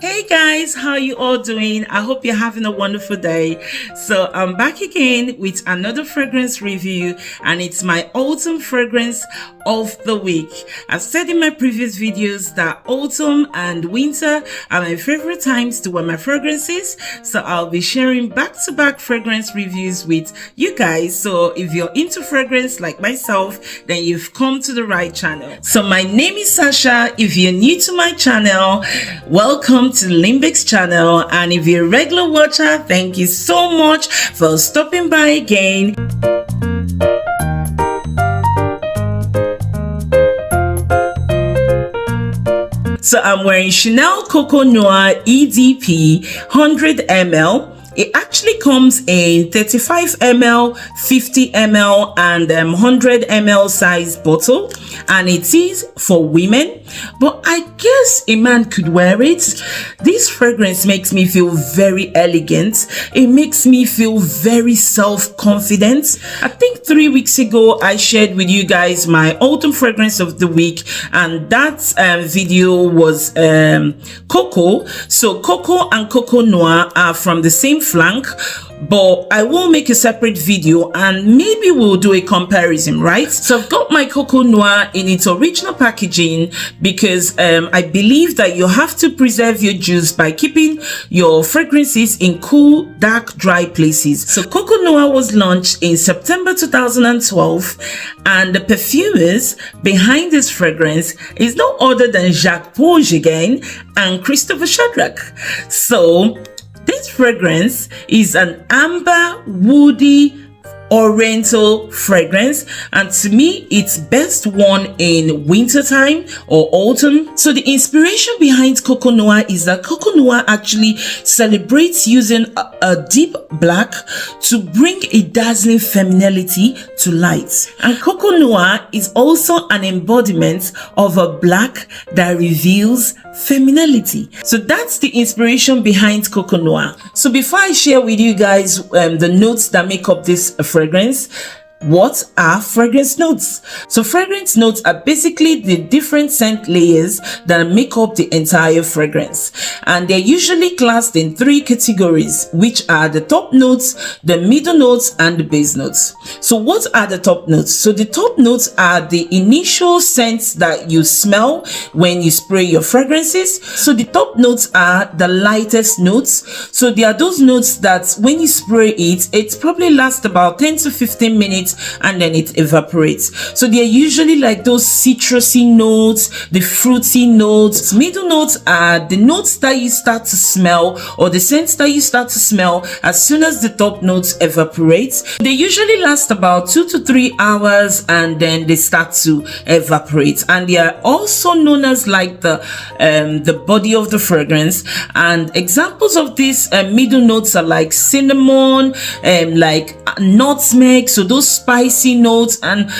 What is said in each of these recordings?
Hey guys, how you all doing? I hope you're having a wonderful day. So I'm back again with another fragrance review, and it's my autumn fragrance of the week. I've said in my previous videos that autumn and winter are my favorite times to wear my fragrances, so I'll be sharing back-to-back fragrance reviews with you guys. So if you're into fragrance like myself, then you've come to the right channel. So my name is Sasha. If you're new to my channel, welcome to Limbix channel, and if you're a regular watcher, thank you so much for stopping by again. So I'm wearing Chanel Coco Noir EDP 100 ml. It actually comes in 35 ml, 50 ml, and 100 ml size bottle, and it is for women, but I guess a man could wear it. This fragrance makes me feel very elegant. It makes me feel very self-confident. I think 3 weeks ago I shared with you guys my autumn fragrance of the week, and that video was Coco. So Coco and Coco Noir are from the same flank, but I will make a separate video and maybe we'll do a comparison, right? So I've got my Coco Noir in its original packaging because I believe that you have to preserve your juice by keeping your fragrances in cool, dark, dry places. So Coco Noir was launched in September 2012, and the perfumers behind this fragrance is no other than Jacques Porge again and Christopher Shadrach. So this fragrance is an amber, woody, oriental fragrance, and to me it's best worn in winter time or autumn. So the inspiration behind Coco Noir is that Coco Noir actually celebrates using a deep black to bring a dazzling femininity to light, and Coco Noir is also an embodiment of a black that reveals femininity. So that's the inspiration behind Coco Noir. So before I share with you guys the notes that make up this fragrance, what are fragrance notes? So fragrance notes are basically the different scent layers that make up the entire fragrance, and they're usually classed in 3 categories, which are the top notes, the middle notes, and the base notes. So what are the top notes? So the top notes are the initial scents that you smell when you spray your fragrances. So the top notes are the lightest notes. So they are those notes that when you spray it probably lasts about 10 to 15 minutes and then it evaporates. So they're usually like those citrusy notes, the fruity notes. Middle notes are the notes that you start to smell, or the scents that you start to smell as soon as the top notes evaporate. They usually last about 2 to 3 hours and then they start to evaporate, and they are also known as like the body of the fragrance. And examples of these middle notes are like cinnamon, like nutmeg, so those spicy notes, and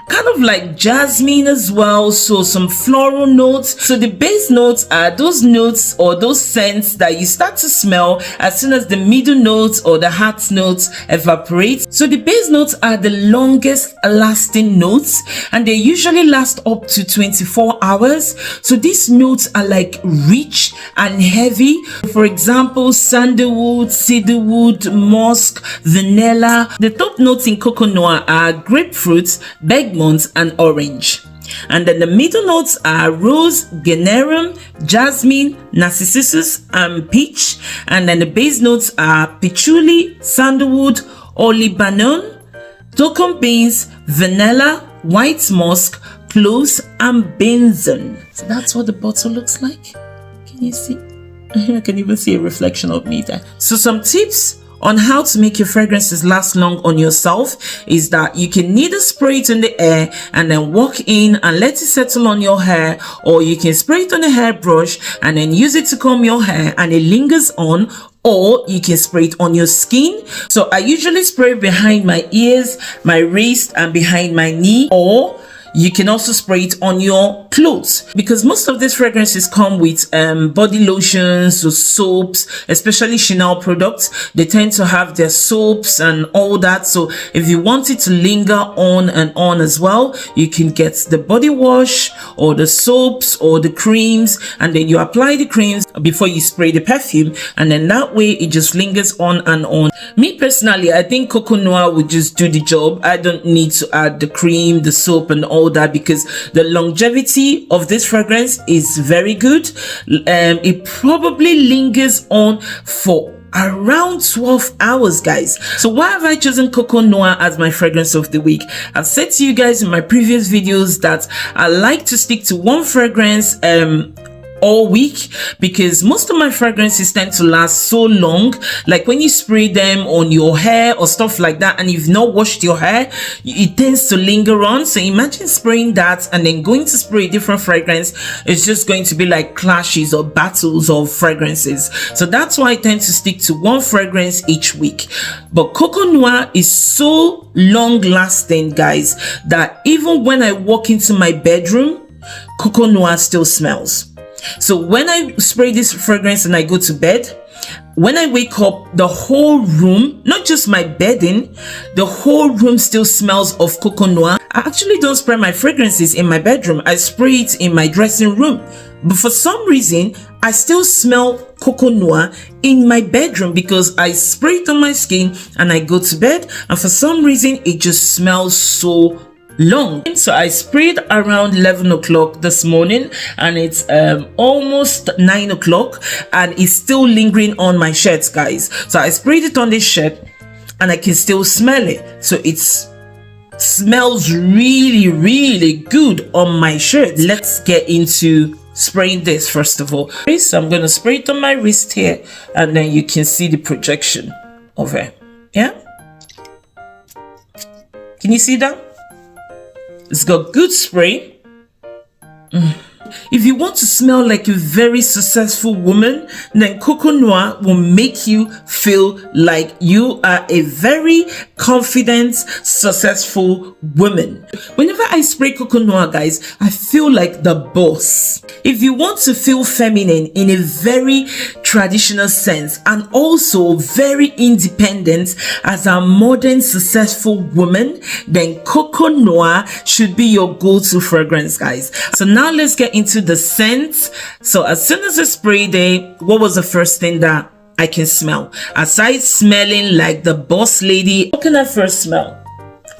kind of like jasmine as well, so some floral notes. So the base notes are those notes or those scents that you start to smell as soon as the middle notes or the heart notes evaporate. So the base notes are the longest lasting notes, and they usually last up to 24 hours. So these notes are like rich and heavy. For example, sandalwood, cedarwood, musk, vanilla. The top notes in Coco Noir are grapefruit, bergamot, and orange. And then the middle notes are rose, generum, jasmine, narcissus, and peach. And then the base notes are patchouli, sandalwood, olibanon, token beans, vanilla, white musk, cloves, and benzoin. So that's what the bottle looks like. Can you see? I can even see a reflection of me there. So some tips on how to make your fragrances last long on yourself is that you can either spray it in the air and then walk in and let it settle on your hair, or you can spray it on a hairbrush and then use it to comb your hair and it lingers on, or you can spray it on your skin. So I usually spray behind my ears, my wrist, and behind my knee, or you can also spray it on your clothes, because most of these fragrances come with body lotions or soaps, especially Chanel products. They tend to have their soaps and all that. So if you want it to linger on and on as well, you can get the body wash or the soaps or the creams, and then you apply the creams before you spray the perfume, and then that way it just lingers on and on. Me personally, I think Coco Noir would just do the job. I don't need to add the cream, the soap and all that, because the longevity of this fragrance is very good. It probably lingers on for around 12 hours, guys. So why have I chosen Coco Noir as my fragrance of the week? I've said to you guys in my previous videos that I like to stick to one fragrance all week, because most of my fragrances tend to last so long. Like when you spray them on your hair or stuff like that, and you've not washed your hair, it tends to linger on. So imagine spraying that and then going to spray a different fragrance. It's just going to be like clashes or battles of fragrances. So that's why I tend to stick to one fragrance each week. But Coco Noir is so long lasting, guys, that even when I walk into my bedroom, Coco Noir still smells. So when I spray this fragrance and I go to bed, when I wake up, the whole room, not just my bedding, the whole room still smells of Coco Noir. I actually don't spray my fragrances in my bedroom. I spray it in my dressing room. But for some reason, I still smell Coco Noir in my bedroom, because I spray it on my skin and I go to bed, and for some reason, it just smells so long. So I sprayed around 11 o'clock this morning, and it's almost 9 o'clock, and it's still lingering on my shirts, guys. So I sprayed it on this shirt and I can still smell it. So it smells really, really good on my shirt. Let's get into spraying this first of all. So I'm going to spray it on my wrist here, and then you can see the projection of it. Yeah, can you see that? It's got good spray. If you want to smell like a very successful woman, then Coco Noir will make you feel like you are a very confident, successful woman. Whenever I spray Coco Noir, guys, I feel like the boss. If you want to feel feminine in a very traditional sense, and also very independent as a modern, successful woman, then Coco Noir should be your go-to fragrance, guys. So now let's get into the scent. So as soon as I sprayed it, what was the first thing that I can smell? Aside smelling like the boss lady, what can I first smell?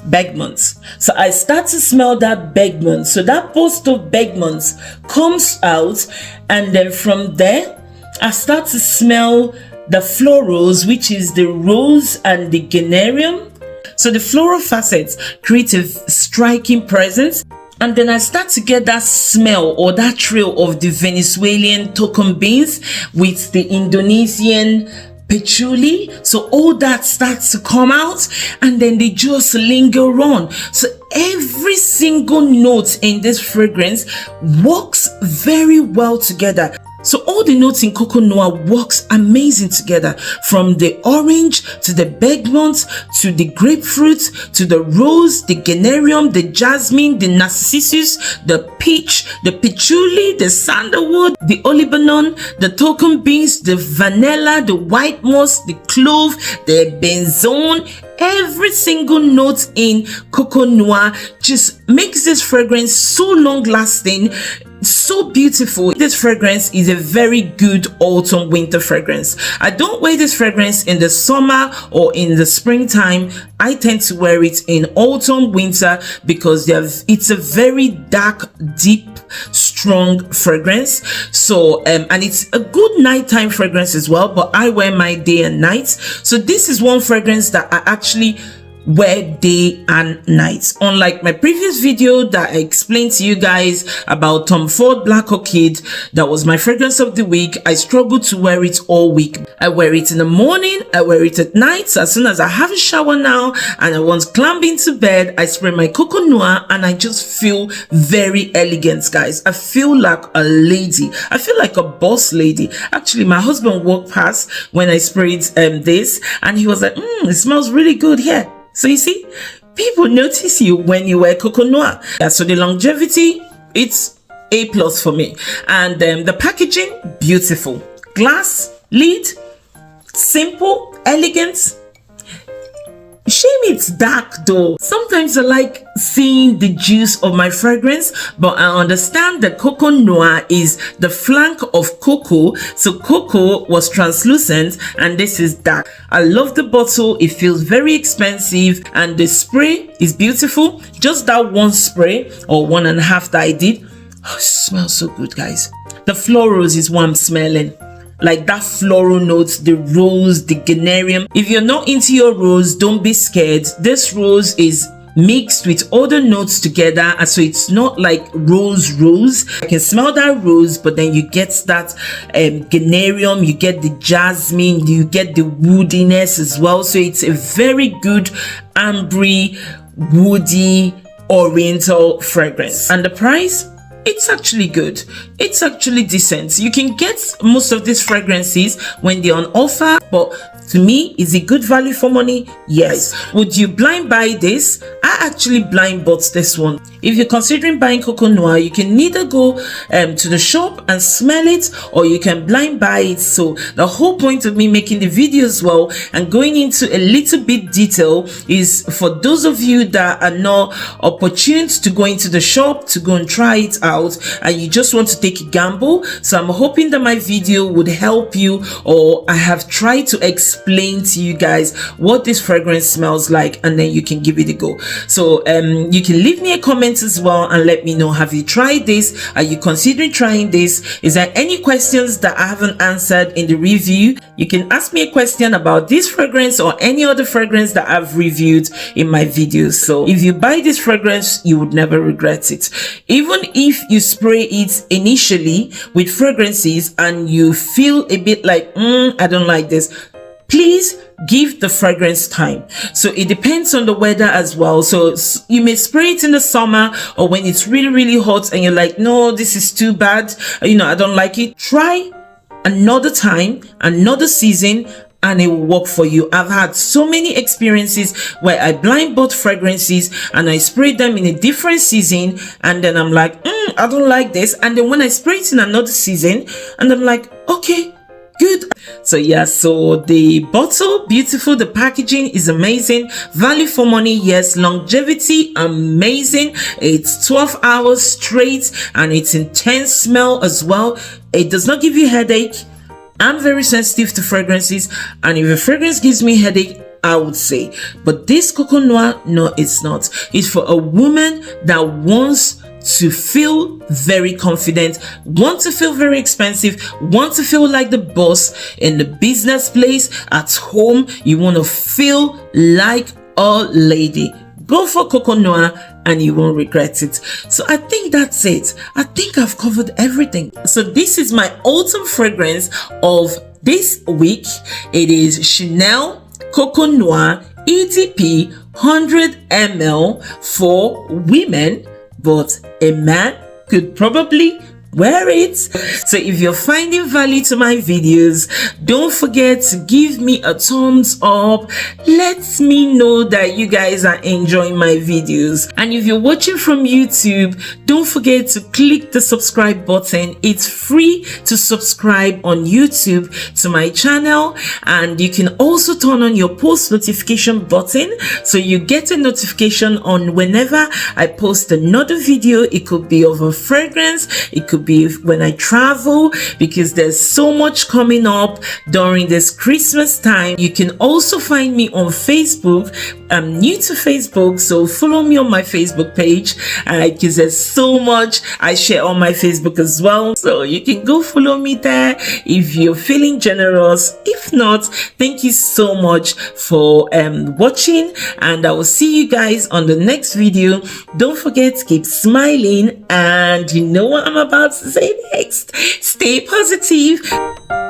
Bergamot. So I start to smell that bergamot. So that burst of bergamot comes out, and then from there I start to smell the florals, which is the rose and the generium. So the floral facets create a striking presence. And then I start to get that smell or that trail of the Venezuelan token beans with the Indonesian patchouli. So all that starts to come out, and then they just linger on. So every single note in this fragrance works very well together. So all the notes in Coco Noir works amazing together, from the orange to the bergamot to the grapefruit to the rose, the generium, the jasmine, the narcissus, the peach, the patchouli, the sandalwood, the olibanon, the token beans, the vanilla, the white moss, the clove, the benzoin. Every single note in Coco Noir just makes this fragrance so long lasting, so beautiful. This fragrance is a very good autumn winter fragrance. I don't wear this fragrance in the summer or in the springtime. I tend to wear it in autumn winter, because it's a very dark, deep, strong fragrance. So and it's a good nighttime fragrance as well, but I wear my day and night. So this is one fragrance that I actually wear day and night. Unlike my previous video that I explained to you guys about Tom Ford Black Orchid, that was my fragrance of the week, I struggle to wear it all week. I wear it in the morning, I wear it at night. So as soon as I have a shower now and I want to climb into bed, I spray my Coco Noir and I just feel very elegant, guys. I feel like a lady. I feel like a boss lady. Actually, my husband walked past when I sprayed this, and he was like, it smells really good here. So you see, people notice you when you wear Coco Noir. Yeah, so the longevity, it's A plus for me. And the packaging, beautiful. Glass lid, simple, elegant. Shame it's dark though. Sometimes I like seeing the juice of my fragrance, but I understand that Coco Noir is the flank of Coco, so Coco was translucent and this is dark. I love the bottle. It feels very expensive and the spray is beautiful. Just that one spray or 1.5 that I did, oh, it smells so good, guys. The florals is what I'm smelling. Like that floral notes, the rose, the generium. If you're not into your rose, don't be scared. This rose is mixed with other notes together, and so it's not like rose. I can smell that rose, but then you get that generium, you get the jasmine, you get the woodiness as well. So it's a very good ambery, woody, oriental fragrance. And the price, it's actually good. It's actually decent. You can get most of these fragrances when they're on offer, but to me, is it good value for money? Yes. Would you blind buy this? I actually blind bought this one. If you're considering buying Coco Noir, you can either go to the shop and smell it, or you can blind buy it. So the whole point of me making the video as well and going into a little bit detail is for those of you that are not opportune to go into the shop to go and try it out, and you just want to take a gamble. So I'm hoping that my video would help you, or I have tried to explain to you guys what this fragrance smells like, and then you can give it a go. So you can leave me a comment as well and let me know, have you tried this? Are you considering trying this? Is there any questions that I haven't answered in the review? You can ask me a question about this fragrance or any other fragrance that I've reviewed in my videos. So if you buy this fragrance, you would never regret it. Even if you spray it initially with fragrances and you feel a bit like I don't like this, please give the fragrance time. So it depends on the weather as well. So you may spray it in the summer or when it's really hot and you're like, no, this is too bad, you know, I don't like it. Try another time, another season, and it will work for you. I've had so many experiences where I blind bought fragrances and I sprayed them in a different season, and then I'm like, I don't like this, and then when I spray it in another season and I'm like, okay, good. So yeah, so the bottle, beautiful. The packaging is amazing. Value for money, yes. Longevity, amazing. It's 12 hours straight and it's intense smell as well. It does not give you headache. I'm very sensitive to fragrances, and if a fragrance gives me headache, I would say. But this Coco Noir, no, it's not. It's for a woman that wants to feel very confident, want to feel very expensive, want to feel like the boss in the business place, at home. You want to feel like a lady. Go for Coco Noir and you won't regret it. So I think that's it. I think I've covered everything. So this is my autumn fragrance of this week. It is Chanel Coco Noir EDP 100 ml for women, but a man could probably wear it. So if you're finding value to my videos, don't forget to give me a thumbs up. Let me know that you guys are enjoying my videos. And if you're watching from YouTube, don't forget to click the subscribe button. It's free to subscribe on YouTube to my channel, and you can also turn on your post notification button so you get a notification on whenever I post another video. It could be of a fragrance, it could be when I travel, because there's so much coming up during this Christmas time. You can also find me on Facebook. I'm new to Facebook, so follow me on my Facebook page because there's so much I share on my Facebook as well, so you can go follow me there if you're feeling generous. If not, thank you so much for watching, and I will see you guys on the next video. Don't forget to keep smiling, and you know what I'm about to say next. Stay positive.